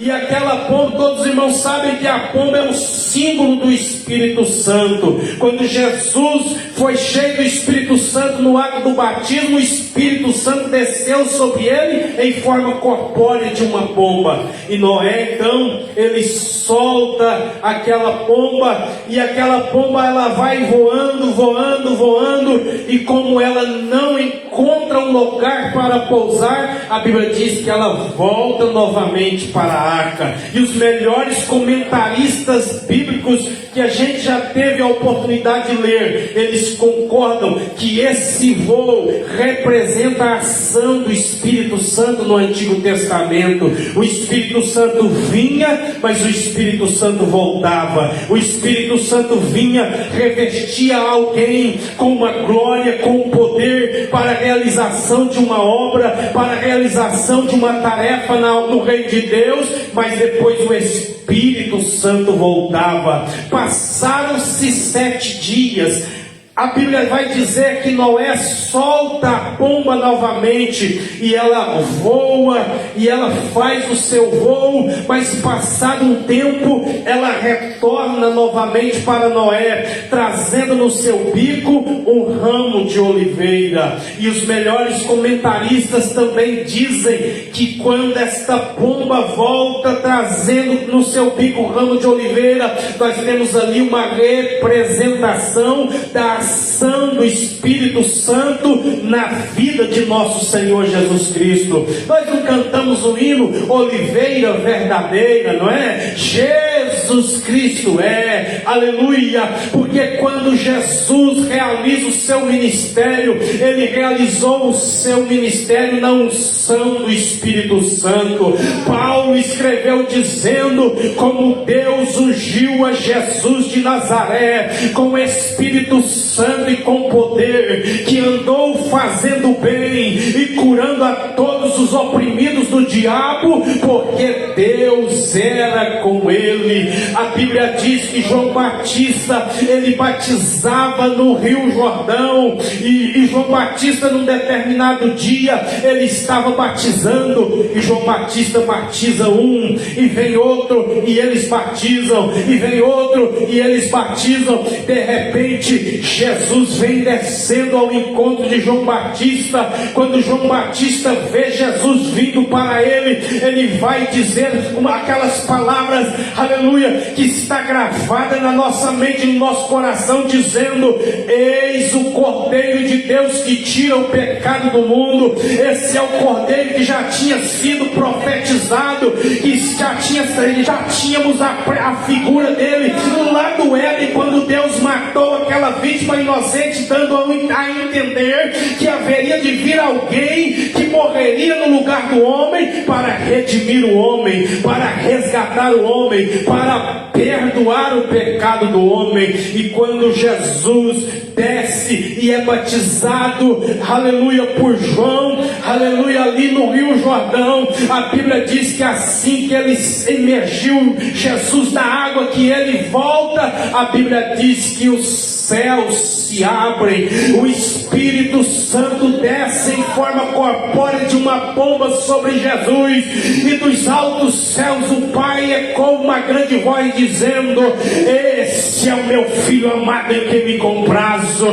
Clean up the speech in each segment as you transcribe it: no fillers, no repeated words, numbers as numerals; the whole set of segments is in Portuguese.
E aquela pomba, todos os irmãos sabem que a pomba é um símbolo do Espírito Santo. Quando Jesus foi cheio do Espírito Santo no ato do batismo, o Espírito Santo desceu sobre ele em forma corpórea de uma pomba. E Noé, então, ele solta aquela pomba, e aquela pomba ela vai voando, voando, voando, e como ela não encontra um lugar para pousar, a Bíblia diz que ela volta novamente para a arca. E os melhores comentaristas bíblicos que a gente já teve a oportunidade de ler, eles concordam que esse voo representa a ação do Espírito Santo no Antigo Testamento. O Espírito Santo vinha, mas o Espírito Santo voltava. O Espírito Santo vinha, revestia alguém com uma glória, com um poder para a realização de uma obra, para a realização de uma tarefa no reino de Deus, mas depois o Espírito Santo voltava. Passaram-se 7 dias. A Bíblia vai dizer que Noé solta a pomba novamente, e ela voa, e ela faz o seu voo, mas passado um tempo, ela retorna novamente para Noé, trazendo no seu bico um ramo de oliveira. E os melhores comentaristas também dizem que quando esta pomba volta, trazendo no seu bico um ramo de oliveira, nós temos ali uma representação da ação do Espírito Santo na vida de nosso Senhor Jesus Cristo. Nós não cantamos o hino Oliveira Verdadeira, não é? Jesus Cristo é, aleluia, porque quando Jesus realiza o seu ministério, ele realizou o seu ministério na unção do Espírito Santo. Paulo escreveu dizendo como Deus ungiu a Jesus de Nazaré com o Espírito Santo e com poder, que andou fazendo bem e curando a todos os oprimidos do diabo, porque Deus era com ele. A Bíblia diz que João Batista, ele batizava no Rio Jordão, e João Batista num determinado dia, ele estava batizando, e João Batista batiza um, e vem outro, e eles batizam, e vem outro, e eles batizam. De repente, Jesus vem descendo ao encontro de João Batista. Quando João Batista vê Jesus vindo para ele, ele vai dizer aquelas palavras, aleluia, que está gravada na nossa mente, no nosso coração, dizendo: eis o Cordeiro de Deus que tira o pecado do mundo. Esse é o Cordeiro que já tinha sido profetizado, que já tínhamos a figura dele lá do Éden, quando Deus matou aquela vítima inocente, dando a entender que haveria de vir alguém que morreria no lugar do homem para redimir o homem, para resgatar o homem, para perdoar o pecado do homem. E quando Jesus desce e é batizado, aleluia, por João, aleluia, ali no Rio Jordão, a Bíblia diz que assim que ele emergiu, Jesus da água, que ele volta, a Bíblia diz que os céus se abrem, o Espírito Santo desce em forma corpórea de uma pomba sobre Jesus, e dos altos céus o Pai ecoa uma grande voz dizendo: esse é o meu Filho amado em quem me comprazo,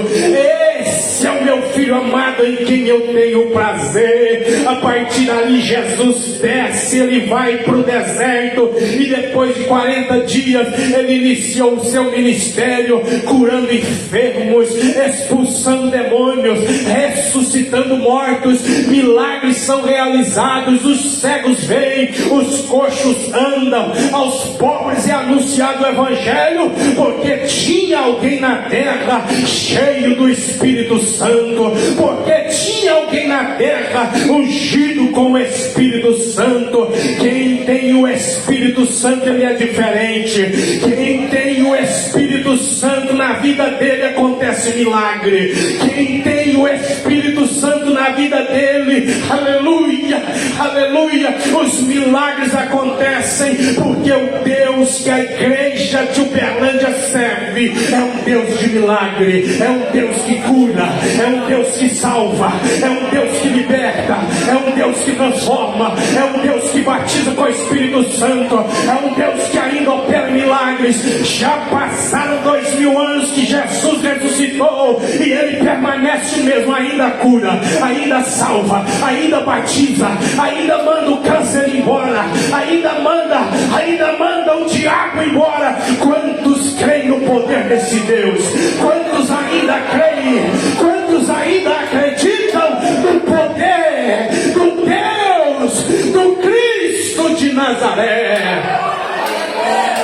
esse é o meu Filho amado em quem eu tenho prazer. A partir dali Jesus desce, ele vai para o deserto, e depois de 40 dias ele iniciou o seu ministério, curando enfermos, expulsando demônios, ressuscitando mortos. Milagres são realizados, os cegos veem, os coxos andam, aos pobres é anunciado o Evangelho, porque tinha alguém na terra cheio do Espírito Santo, porque tinha alguém na terra ungido com o Espírito Santo. Quem tem o Espírito Santo, ele é diferente. Quem tem o Espírito Santo, na vida dele acontece milagre. Quem tem o Espírito Santo na vida dele, aleluia, aleluia, os milagres acontecem. crescem, porque o Deus que a igreja de Uberlândia serve é um Deus de milagre, é um Deus que cura, é um Deus que salva, é um Deus que liberta, é um Deus que transforma, é um Deus que batiza com o Espírito Santo, é um Deus que ainda opera milagres. Já passaram 2000 anos que Jesus ressuscitou e Ele permanece o mesmo, ainda cura, ainda salva, ainda batiza, ainda manda o câncer embora, ainda manda o diabo embora. Quantos creem no poder desse Deus? Quantos ainda creem? Quantos ainda acreditam no poder do Deus, do Cristo de Nazaré?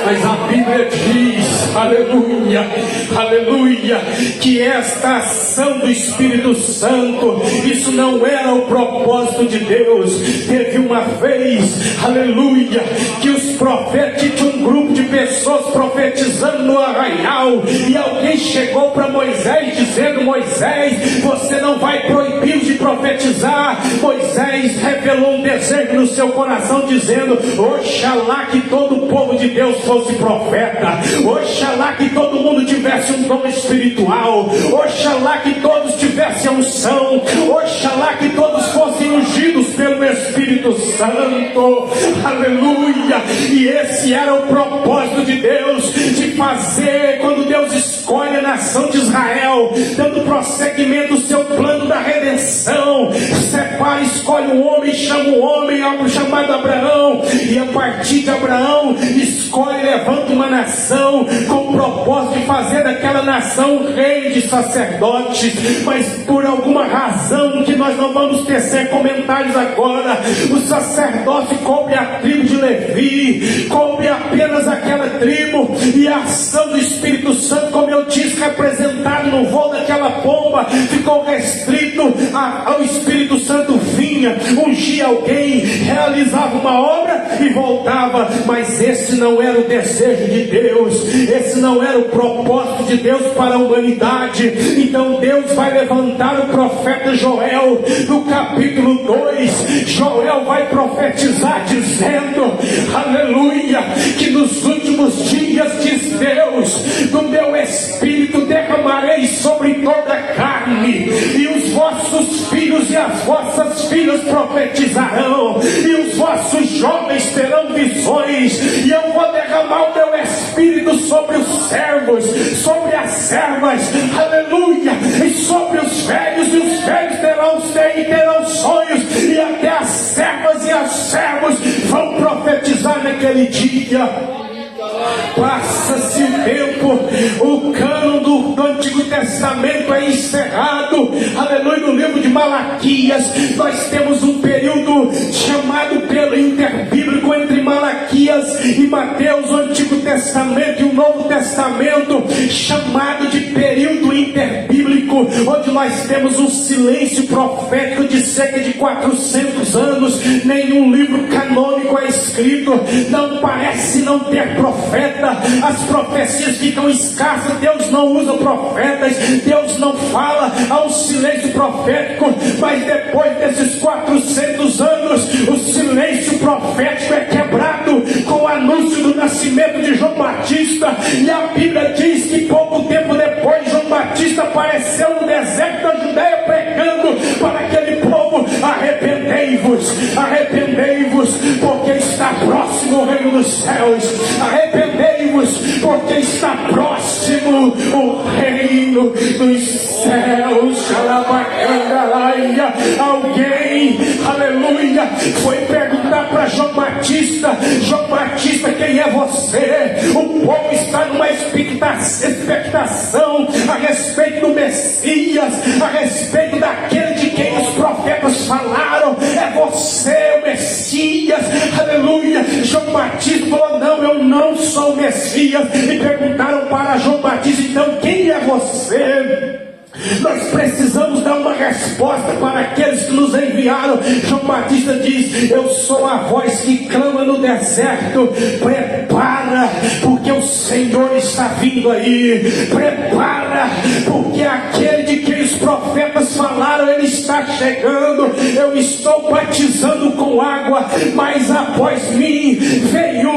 Mas a Bíblia diz, aleluia, aleluia, que esta ação do Espírito Santo, isso não era o propósito de Deus. Teve uma vez, aleluia, que os profetas, tinha um grupo de pessoas profetizando no arraial, e alguém chegou para Moisés dizendo: Moisés, você não vai proibir de profetizar. Moisés revelou um desejo no seu coração, dizendo: oxalá que todo o povo de Deus fosse profeta, oxalá que todo mundo tivesse um dom espiritual, oxalá que todos tivessem unção, oxalá que todos fossem ungidos pelo Espírito Santo, aleluia. E esse era o propósito de Deus, de fazer, quando Deus escolhe a nação de Israel, dando prosseguimento ao seu plano da redenção, separa, escolhe um homem, chama um homem, algo chamado Abraão, e a partir de Abraão escolhe, levanta uma nação com o propósito de fazer daquela nação um rei de sacerdotes. Mas por alguma razão que nós não vamos tecer comentários agora, o sacerdócio coube a tribo de Levi, coube apenas aquela tribo, e a ação do Espírito Santo, como eu disse, representado no voo daquela pomba, ficou restrito ao Espírito Santo. Vinha, ungia alguém, realizava uma obra e voltava. Mas esse não era o desejo de Deus, esse não era o propósito de Deus para a humanidade. Então Deus vai levantar o profeta Joel, no capítulo 2, Joel vai profetizar dizendo, aleluia, que nos últimos dias, diz Deus, do meu Espírito derramarei sobre toda a carne, e os vossos filhos e as vossas filhas profetizarão, e os vossos jovens terão visões, e eu vou derramar o meu Espírito sobre os servos, sobre as servas, aleluia, e sobre os velhos, e os velhos terão sonhos, e até as servas e as servos vão profetizar naquele dia. Passa-se o tempo, o cânon do Antigo Testamento é encerrado, aleluia. No livro de Malaquias nós temos um período chamado pelo interbíblico entre Malaquias e Mateus, o Antigo Testamento e o Novo Testamento, chamado de período interbíblico, onde nós temos um silêncio profético de cerca de 400 anos. Nenhum livro canônico é escrito, não parece não ter profeta, as profecias ficam escassas, Deus não usa profetas, Deus não fala, há um silêncio profético. Mas depois desses 400 anos, o silêncio profético é quebrado com o anúncio do nascimento de João Batista, e a Bíblia diz que pouco tempo depois João Batista apareceu no deserto da Judéia pregando para aquele povo: arrependei-vos, arrependei-vos, porque está próximo o reino dos céus, arrependei-vos, porque está próximo o reino dos céus. Alguém, aleluia, foi perguntar para João Batista: João Batista, quem é você? O povo está numa expectação a respeito do Messias, a respeito daquele de quem os profetas falaram. É você o Messias, aleluia. João Batista falou: não, eu não sou o Messias. E perguntaram para João Batista: então quem é você? Nós precisamos dar uma resposta para aqueles que nos enviaram. João Batista diz: eu sou a voz que clama no deserto, prepara, porque o Senhor está vindo aí. Prepara, porque aquele de quem os profetas falaram, ele está chegando. Eu estou batizando com água, mas após mim veio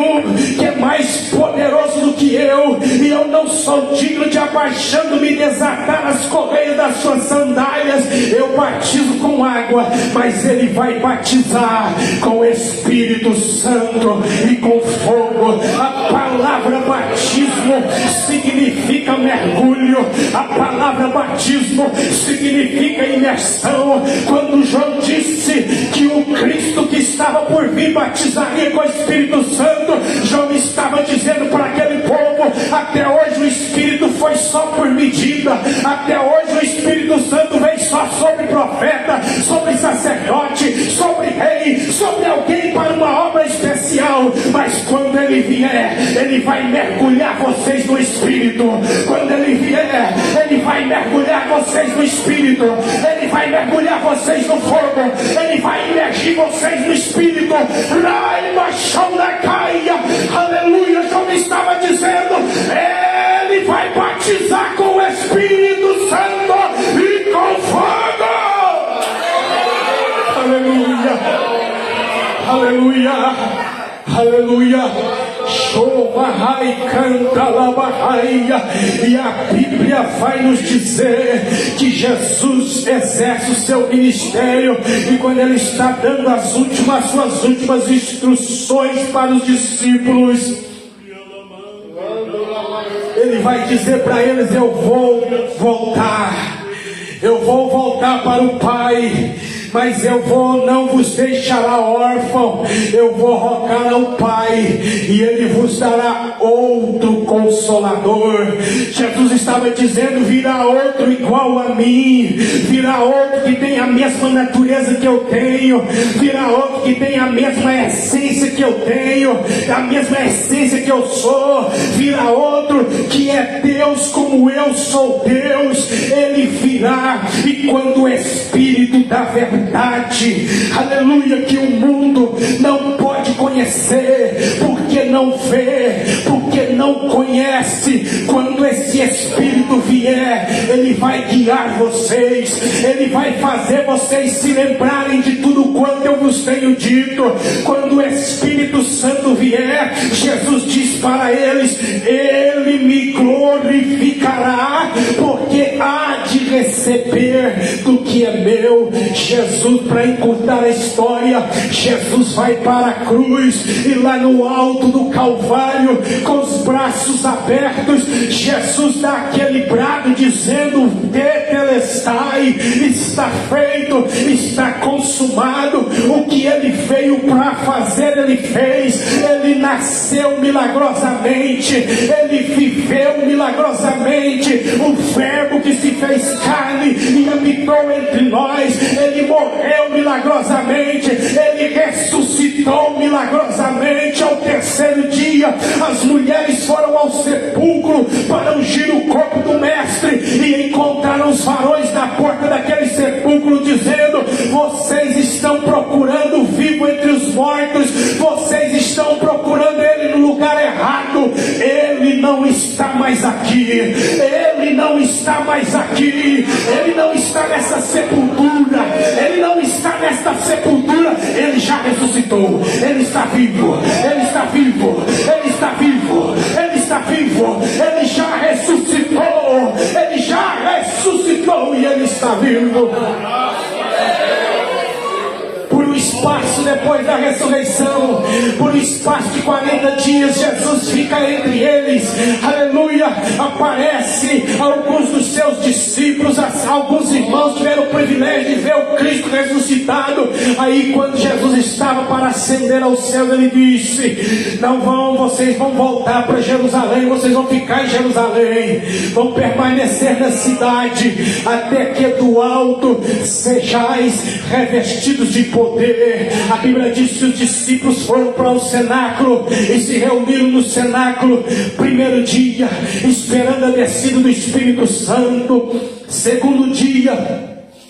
sou digno de, abaixando-me, desatar as correias das suas sandálias. Eu batizo com água, mas ele vai batizar com o Espírito Santo e com fogo. A palavra batismo significa mergulho. A palavra batismo significa imersão. Quando João disse que o Cristo que estava por vir batizaria com o Espírito Santo, João estava dizendo para aquele povo: até hoje o Espírito foi só por medida, até hoje o Espírito Santo vem só sobre profeta, sobre sacerdote, sobre rei, sobre alguém para uma obra especial. Mas quando ele vier, ele vai mergulhar vocês no Espírito. Quando ele vier, ele vai mergulhar vocês no Espírito. Ele vai mergulhar vocês no fogo. Ele vai imergir vocês no Espírito. Aleluia. João estava dizendo: ele vai batizar com o Espírito Santo e com fogo. Aleluia. Aleluia. Aleluia. Canta Labahaia. E a Bíblia vai nos dizer que Jesus exerce o seu ministério, e quando ele está dando suas últimas instruções para os discípulos, ele vai dizer para eles: eu vou voltar para o Pai, mas eu não vos deixará órfão, eu vou rogar ao Pai, e Ele vos dará outro Consolador. Jesus estava dizendo: virá outro igual a mim, virá outro que tem a mesma natureza que eu tenho, virá outro que tem a mesma essência que eu tenho, a mesma essência que eu sou, virá outro que é Deus como eu sou Deus. Ele virá, e quando o Espírito da verdade, aleluia, que o mundo não pode conhecer, porque não vê, porque não conhece, quando esse Espírito vier, ele vai guiar vocês, ele vai fazer vocês se lembrarem de tudo quanto eu vos tenho dito. Quando o Espírito Santo vier, Jesus diz para eles: ele me glorificará, porque há de receber do que é meu. Jesus, para encurtar a história, Jesus vai para a cruz, e lá no alto do Calvário, com os braços abertos, Jesus dá aquele brado dizendo: tetelestai, está feito, está consumado. O que ele veio para fazer, ele fez. Ele nasceu milagrosamente, ele viveu milagrosamente. O Verbo que se fez carne e habitou entre nós, ele morreu milagrosamente, ele ressuscitou milagrosamente. Ao terceiro dia, as mulheres foram ao sepulcro para ungir o corpo do Mestre, e encontraram os varões na porta daquele sepulcro, dizendo: vocês estão procurando o vivo entre os mortos, vocês estão procurando ele no lugar errado. Ele não está mais aqui, ele não está mais aqui, ele não está nessa sepultura, ele não está nesta sepultura, ele já ressuscitou, ele está vivo, ele está vivo, ele está vivo, ele está vivo, ele já ressuscitou, ele já ressuscitou, e ele está vivo. Espaço depois da ressurreição, por um espaço de 40 dias, Jesus fica entre eles, aleluia. Aparece alguns dos seus discípulos, alguns irmãos tiveram o privilégio de ver o Cristo ressuscitado. Aí, quando Jesus estava para ascender ao céu, ele disse: vocês vão voltar para Jerusalém, vocês vão ficar em Jerusalém, vão permanecer na cidade, até que do alto sejais revestidos de poder. A Bíblia diz que os discípulos foram para o cenáculo e se reuniram no cenáculo. Primeiro dia, esperando a descida do Espírito Santo. Segundo dia,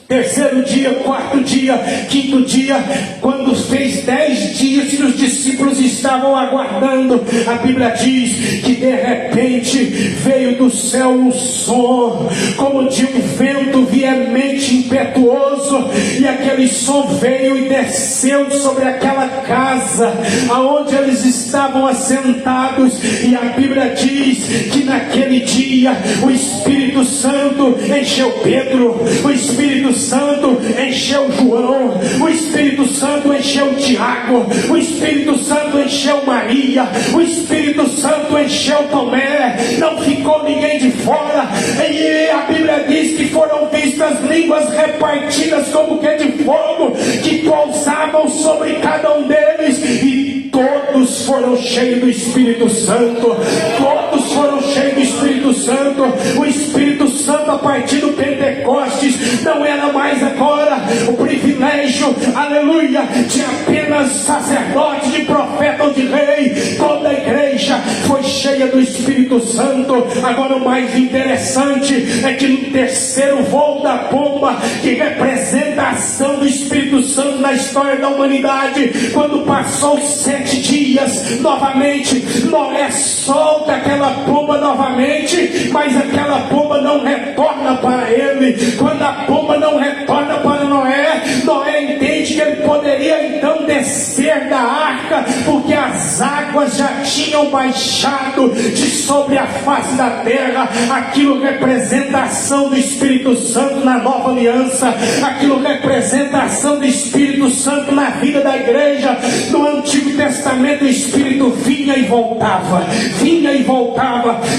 terceiro dia, quarto dia, quinto dia, quando fez 10 dias que os discípulos estavam aguardando, a Bíblia diz que de repente veio do céu um som, como de um vento veemente impetuoso, e aquele som veio e desceu sobre aquela casa, aonde eles estavam assentados, e a Bíblia diz que naquele dia, o Espírito Santo encheu Pedro, o Espírito Santo encheu João, o Espírito Santo encheu Tiago, o Espírito Santo encheu Maria, o Espírito Santo encheu Tomé, não ficou ninguém de fora, e a Bíblia diz que foram vistas línguas repartidas como que de fogo, que pousavam sobre cada um deles, e todos foram cheios do Espírito Santo, todos foram cheios do Espírito Santo. O Espírito Santo, a partir do Pentecostes, não era mais agora o privilégio, aleluia, de apenas sacerdote, de profeta ou de rei. Toda a igreja foi cheia do Espírito Santo. Agora o mais interessante é que no terceiro voo da pomba, que representa a ação do Espírito Santo na história da humanidade, quando passou 7 dias, novamente Noé solta aquela pomba novamente, mas aquela pomba não retorna para ele. Quando a pomba não retorna para Noé, Noé entende que ele poderia então descer da arca, porque as águas já tinham baixado de sobre a face da terra. Aquilo representa a ação do Espírito Santo na nova aliança, aquilo representa a ação do Espírito Santo na vida da igreja. No Antigo Testamento o Espírito vinha e voltava,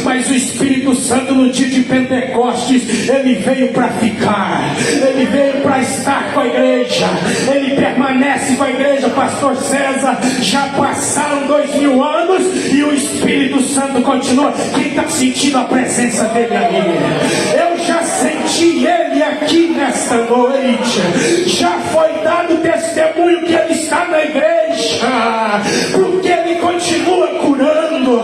mas o Espírito Santo no dia de Pentecostes, ele veio para ficar, ele veio para estar com a igreja, ele permanece com a igreja. Pastor César, já passaram 2000 anos e o Espírito Santo continua. Quem está sentindo a presença dele ali? Eu já senti ele aqui nesta noite, já foi dado testemunho que ele está na igreja, porque ele continua curando,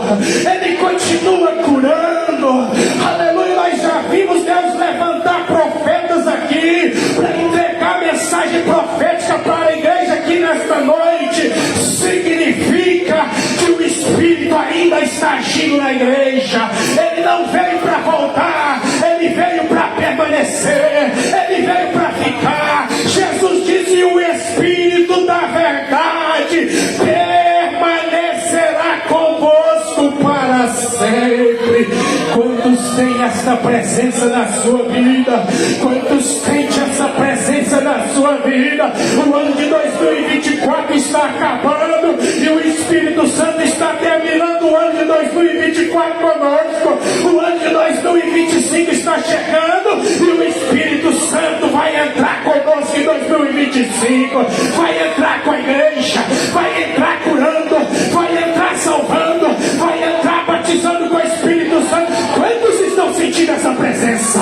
ele continua curando, aleluia. Nós já vimos Deus levantar profetas aqui para entregar mensagem profética para a igreja aqui nesta noite. Significa que o Espírito ainda está agindo na igreja. Ele não veio para voltar, ele veio para permanecer, ele veio para ficar. Jesus disse: o Espírito da verdade permanecerá convosco para sempre. Quantos têm esta presença na sua vida? Quantos têm essa presença na sua vida? O ano de 2024 está acabando e o Espírito Santo está terminando o ano de 2024 conosco. O ano de 2025 está chegando e o Espírito Santo vai entrar conosco em 2025. Vai entrar com a igreja, vai entrar curando, vai entrar salvando, vai entrar batizando com o Espírito Santo. Quantos estão sentindo essa presença?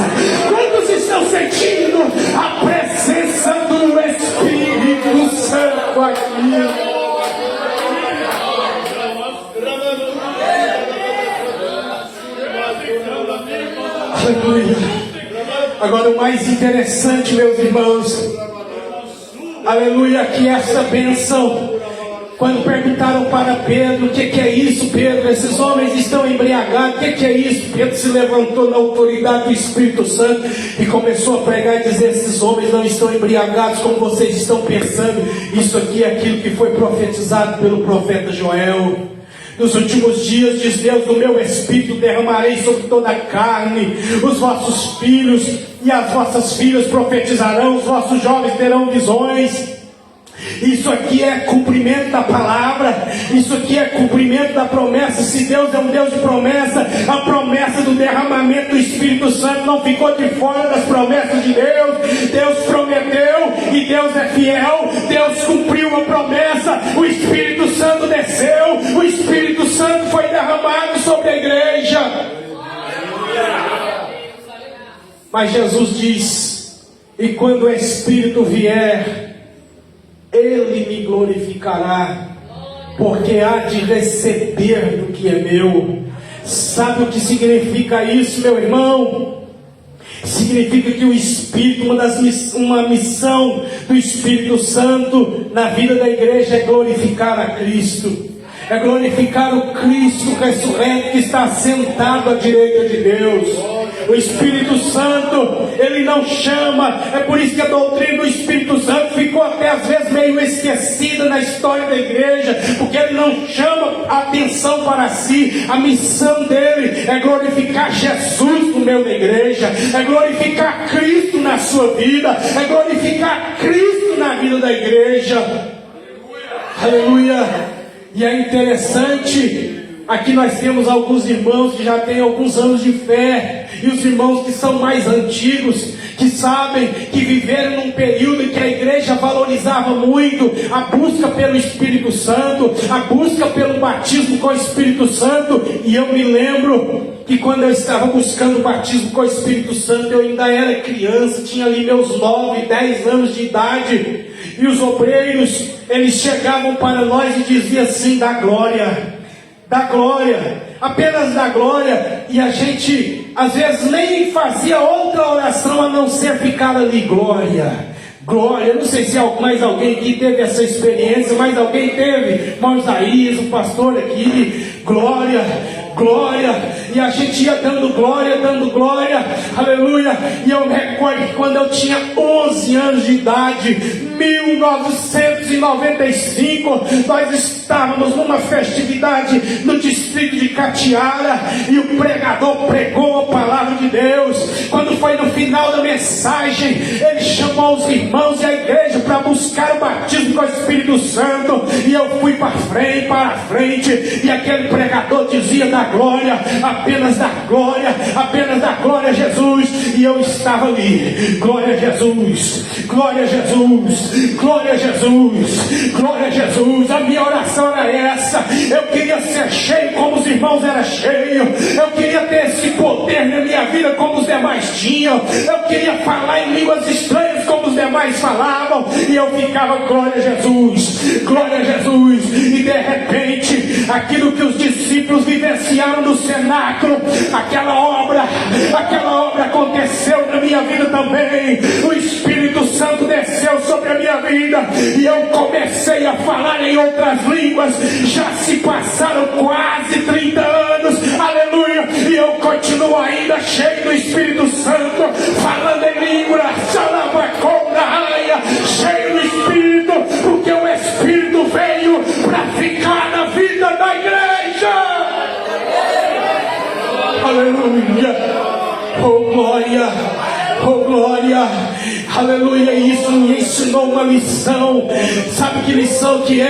Quantos estão sentindo a presença do Espírito Santo aqui? Aleluia. Agora o mais interessante, meus irmãos, aleluia, que essa bênção, quando perguntaram para Pedro: o que é isso, Pedro? Esses homens estão embriagados, o que é isso? Pedro se levantou na autoridade do Espírito Santo e começou a pregar e dizer: esses homens não estão embriagados como vocês estão pensando. Isso aqui é aquilo que foi profetizado pelo profeta Joel. Nos últimos dias, diz Deus, do meu Espírito derramarei sobre toda a carne. Os vossos filhos e as vossas filhas profetizarão, os vossos jovens terão visões. Isso aqui é cumprimento da palavra, isso aqui é cumprimento da promessa. Se Deus é um Deus de promessa, a promessa do derramamento do Espírito Santo não ficou de fora das promessas de Deus. Deus prometeu e Deus é fiel. Deus cumpriu a promessa, o Espírito Santo desceu, o Espírito Santo foi derramado sobre a igreja. Mas Jesus diz: e quando o Espírito vier, Ele me glorificará, porque há de receber do que é meu. Sabe o que significa isso, meu irmão? Significa que o Espírito, uma missão do Espírito Santo na vida da igreja é glorificar a Cristo. É glorificar o Cristo ressurreto que está sentado à direita de Deus. O Espírito Santo, Ele não chama. É por isso que a doutrina do Espírito Santo ficou até às vezes meio esquecida na história da igreja, porque Ele não chama a atenção para si. A missão dele é glorificar Jesus no meio da igreja, é glorificar Cristo na sua vida, é glorificar Cristo na vida da igreja. Aleluia! E é interessante, aqui nós temos alguns irmãos que já têm alguns anos de fé, e os irmãos que são mais antigos, que sabem que viveram num período em que a igreja valorizava muito a busca pelo Espírito Santo, a busca pelo batismo com o Espírito Santo. E eu me lembro que quando eu estava buscando o batismo com o Espírito Santo, eu ainda era criança, tinha ali meus 9, 10 anos de idade, e os obreiros, eles chegavam para nós e diziam assim: dá glória, apenas dá glória. E a gente às vezes nem fazia outra oração a não ser ficar ali: glória. Eu não sei se mais alguém aqui teve essa experiência, mas alguém teve? Irmão Isaías, o pastor aqui, glória, e a gente ia dando glória, aleluia. E eu me recordo que quando eu tinha 11 anos de idade, 1995, nós estávamos numa festividade no distrito de Catiara, e o pregador pregou a palavra de Deus. Quando foi no final da mensagem, ele chamou os irmãos e a igreja para buscar o batismo com o Espírito Santo, e eu fui para frente, e aquele pregador dizia: dá glória, apenas dá glória a Jesus. E eu estava ali: glória a Jesus, glória a Jesus, glória a Jesus, glória a Jesus. A minha oração era essa: eu queria ser cheio como os irmãos eram cheios, eu queria ter esse poder na minha vida como os demais tinham, eu queria falar em línguas estranhas como os demais falavam, e eu ficava: glória a Jesus, glória a Jesus. E de repente, aquilo que os discípulos vivenciaram no cenáculo, aquela obra aconteceu na minha vida também. O Espírito Santo desceu sobre a minha vida, e eu comecei a falar em outras línguas. Já se passaram quase 30 anos, aleluia, e eu continuo ainda cheio do Espírito Santo, falando em línguas, cheio do Espírito, porque o Espírito veio para ficar na vida da igreja. Aleluia, oh glória, aleluia. Isso me ensinou uma lição. Sabe que lição que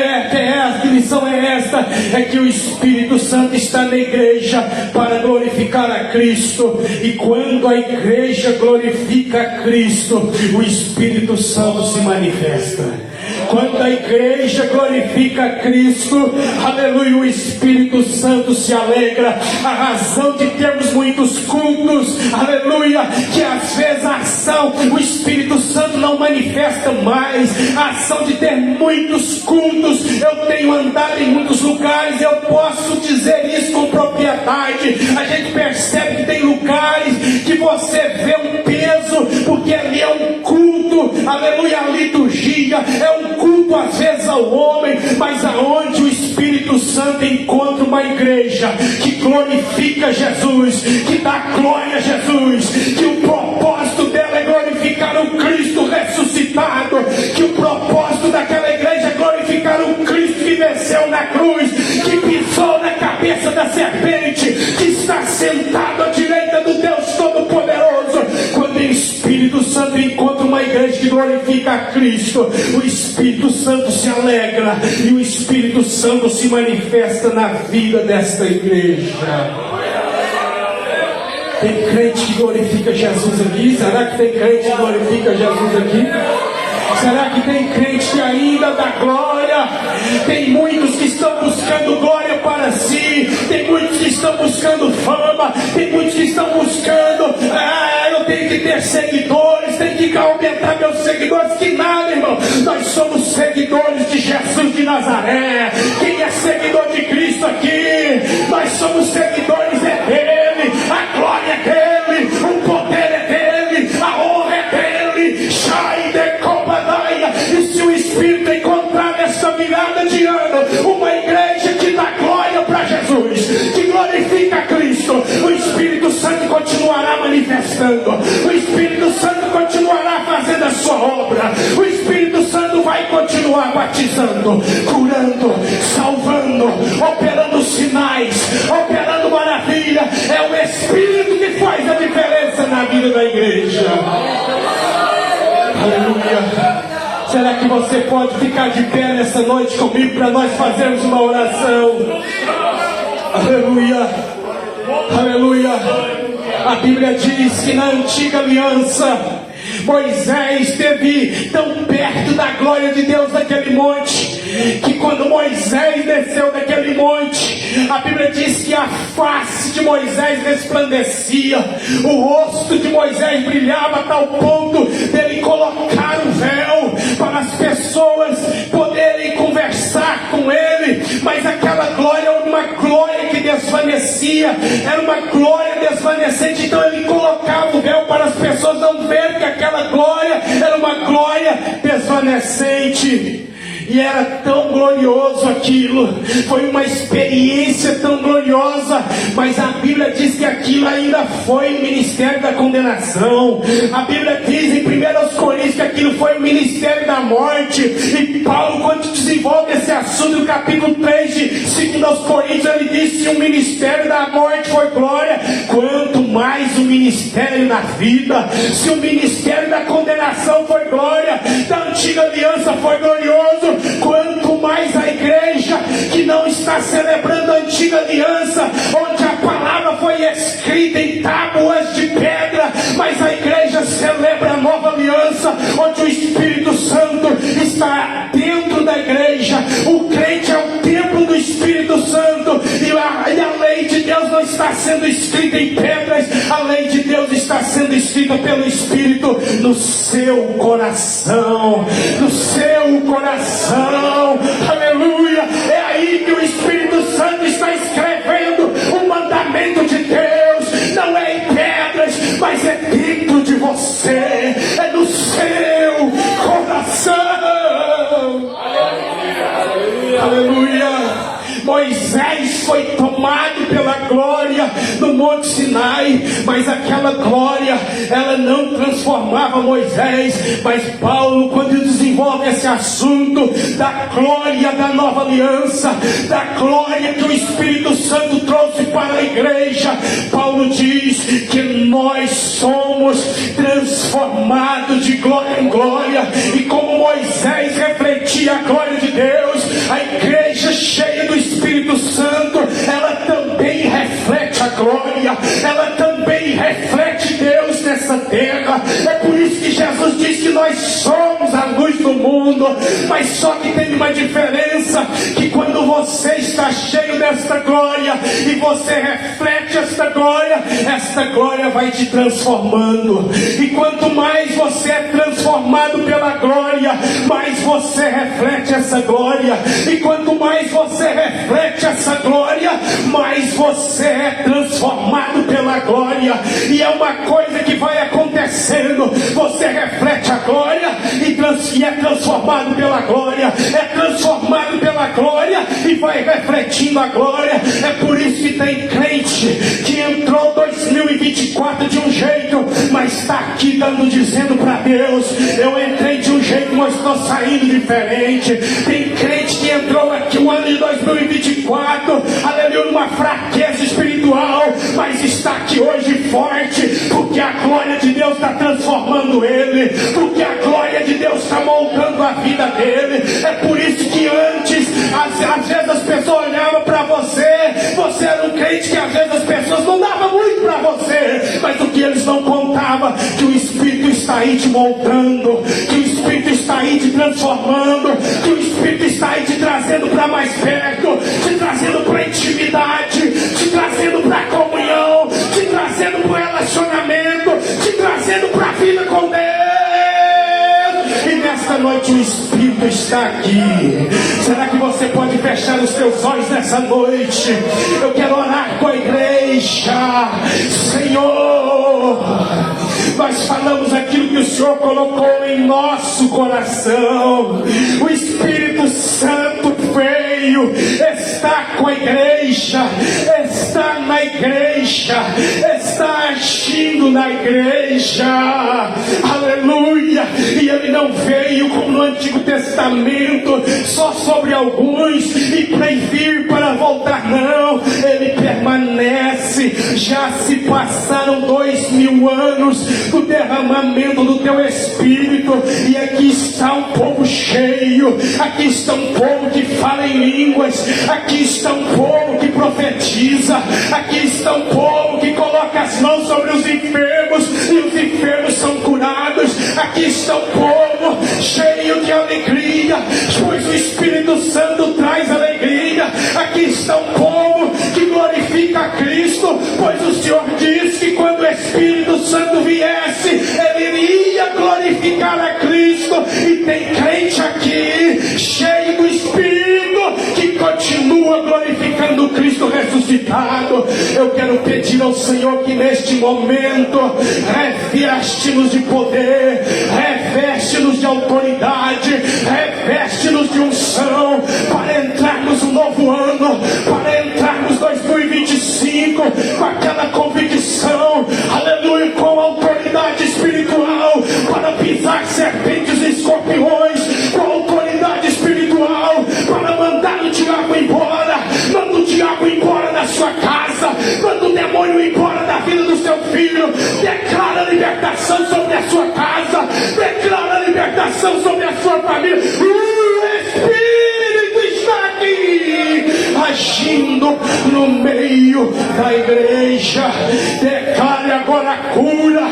lição é esta? É que o Espírito Santo está na igreja para glorificar a Cristo, e quando a igreja glorifica a Cristo, o Espírito Santo se manifesta. Quando a igreja glorifica a Cristo, aleluia, o Espírito Santo se alegra. A razão de termos muitos cultos, aleluia, que às vezes a ação, o Espírito Santo não manifesta mais. A ação de ter muitos cultos, eu tenho andado em muitos lugares, eu posso dizer isso com propriedade. A gente percebe que tem lugares que você vê um peso, porque ali é um culto, aleluia, a liturgia é um culto às vezes ao homem, mas aonde o Espírito Santo encontra uma igreja que glorifica Jesus, que dá glória a Jesus, que o propósito dela é glorificar o Cristo ressuscitado, que o propósito daquela igreja é glorificar o Cristo que venceu na cruz, que pisou na cabeça da serpente, que está sentado à direita do Deus Todo-Poderoso. Quando o Espírito Santo encontra uma igreja que glorifica a Cristo, o Espírito Santo se alegra, e o Espírito Santo se manifesta na vida desta igreja. Tem crente que glorifica Jesus aqui? Será que tem crente que glorifica Jesus aqui? Será que tem crente que ainda dá glória? Tem muitos que estão buscando glória para si, tem muitos que estão buscando fama, tem muitos que estão buscando, eu tenho que ter seguidores, tenho que aumentar meus seguidores. Que nada, irmão, nós somos seguidores de Jesus de Nazaré. Quem é seguidor de Cristo aqui? Nós somos seguidores dele, a glória é dele, o poder é dele. manifestando. O Espírito Santo continuará fazendo a sua obra. O Espírito Santo vai continuar batizando, curando, salvando, operando sinais, operando maravilha. É o Espírito que faz a diferença na vida da igreja. Aleluia. Será que você pode ficar de pé nessa noite comigo para nós fazermos uma oração? Aleluia. Aleluia. A Bíblia diz que na antiga aliança Moisés esteve tão perto da glória de Deus naquele monte, que quando Moisés desceu daquele monte, a Bíblia diz que a face de Moisés resplandecia, o rosto de Moisés brilhava a tal ponto dele colocar o véu para as pessoas poderem conversar com ele. Mas aquela glória era uma glória que desvanecia, era uma glória desvanecente. Então ele colocava o véu para as pessoas não verem que aquela glória era uma glória desvanecente. E era tão glorioso aquilo, foi uma experiência tão gloriosa, mas a Bíblia diz que aquilo ainda foi o ministério da condenação. A Bíblia diz em 1 Coríntios que aquilo foi o ministério da morte. E Paulo, quando desenvolve esse assunto no capítulo 3 de 2 Coríntios, ele diz: se o ministério da morte foi glória, quanto mais o ministério da vida. Se o ministério da condenação foi glória, da antiga aliança foi glorioso, quanto mais a igreja que não está celebrando a antiga aliança, onde a palavra foi escrita em tábuas de pedra, mas a igreja celebra a nova aliança, onde o Espírito Santo está dentro da igreja. O crente é o templo do Espírito Santo, e a lei de Deus não está sendo escrita em pedras, a lei de Deus está sendo escrita pelo Espírito no seu coração, no seu coração. Aleluia. É aí que o Espírito Santo está escrevendo o mandamento de Deus. Não é em pedras, mas é dentro de você, é no seu coração. Aleluia. Moisés foi tomado pela glória no Monte Sinai, mas aquela glória, ela não transformava Moisés. Mas Paulo, quando desenvolve esse assunto da glória da nova aliança, da glória que o Espírito Santo trouxe para a igreja, Paulo diz que nós somos transformados de glória em glória. E como Moisés refletia a glória de Deus, a igreja cheia do Espírito Santo, ela também reflete a glória, ela também reflete Deus nessa terra. É por isso que Jesus diz que nós somos a luz do mundo. Mas só que tem uma diferença, que quando você está cheio desta glória e você reflete esta glória vai te transformando. E quanto mais você é transformado pela glória, mais você reflete essa glória. E quanto mais você reflete essa glória, mais você é transformado pela glória. E é uma coisa que vai acontecendo. Você reflete a glória e é transformado pela glória, é transformado pela glória e vai refletindo a glória. É por isso que tem crente que entrou 2024 de um jeito, mas está aqui dizendo para Deus: eu entrei de um jeito, mas estou saindo diferente. Tem crente que entrou aqui o ano de 2024, aleluia, numa fraqueza espiritual, mas está aqui hoje forte, porque a glória de Deus está transformando ele, porque a glória de Deus está moldando a vida dele. É por isso que antes, às vezes as pessoas olhavam para você era um crente que às vezes as pessoas não davam muito para você, mas o que eles não contavam, que o Espírito está aí te moldando, que o Espírito está aí te transformando, que o Espírito está aí te trazendo para mais perto, te trazendo para a intimidade, te trazendo para a comunhão, te trazendo para o relacionamento, te trazendo para a vida com Deus. E nesta noite o Espírito está aqui. Será que você pode fechar os seus olhos nessa noite? Eu quero orar com a igreja. Senhor, nós falamos aquilo que o Senhor colocou em nosso coração. O Espírito Santo veio, está com a igreja, está na igreja, está agindo na igreja, aleluia. E ele não veio como no Antigo Testamento, só sobre alguns e para vir para voltar, não. Ele permanece. Já se passaram 2000 anos do derramamento do teu Espírito, e aqui está um povo cheio, aqui está um povo que fala em línguas, aqui está um povo que profetiza, aqui está um povo que coloca as mãos sobre os enfermos e os enfermos são curados. Aqui está um povo cheio de alegria, pois o Espírito Santo traz alegria. Aqui está um povo que glorifica a Cristo, pois o Senhor diz que quando o Espírito Santo viesse, ele iria glorificar a Cristo. E tem crente aqui cheio do Espírito que continua glorificando Cristo ressuscitado. Eu quero pedir ao Senhor que neste momento reveste-nos de poder, reveste-nos de autoridade, reveste-nos de unção para entrarmos no novo ano, para entrarmos 2025 com aquela convicção, aleluia, com autoridade espiritual para pisar serpentes e escorpiões, com autoridade espiritual para mandar o diabo embora. Manda o diabo embora da sua casa, manda o demônio embora da vida do seu filho. Declara libertação sobre a sua casa, declara libertação sobre a sua família. O Espírito está aqui agindo no meio da igreja. Declare agora a cura,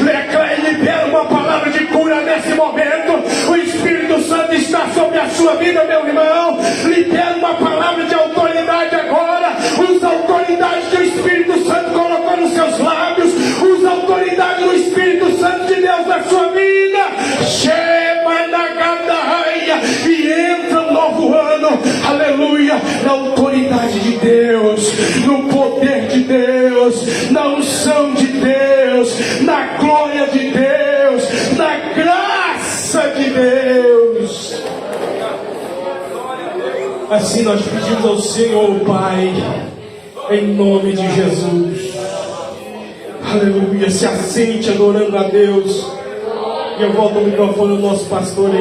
declare e libera uma palavra de cura nesse momento. O Espírito Santo está sobre a sua vida, meu irmão. Libera uma palavra de autoridade agora. Usa a autoridade que o Espírito Santo colocou nos seus lábios. Usa a autoridade do Espírito Santo de Deus na sua vida. Chama na gadaia e entra um novo ano, aleluia, na autoridade de Deus, no poder de Deus, na unção de Deus, na glória de Deus, na graça de Deus. Assim nós pedimos ao Senhor, Pai, em nome de Jesus. Aleluia. Se assente adorando a Deus. E eu volto o microfone ao nosso pastor.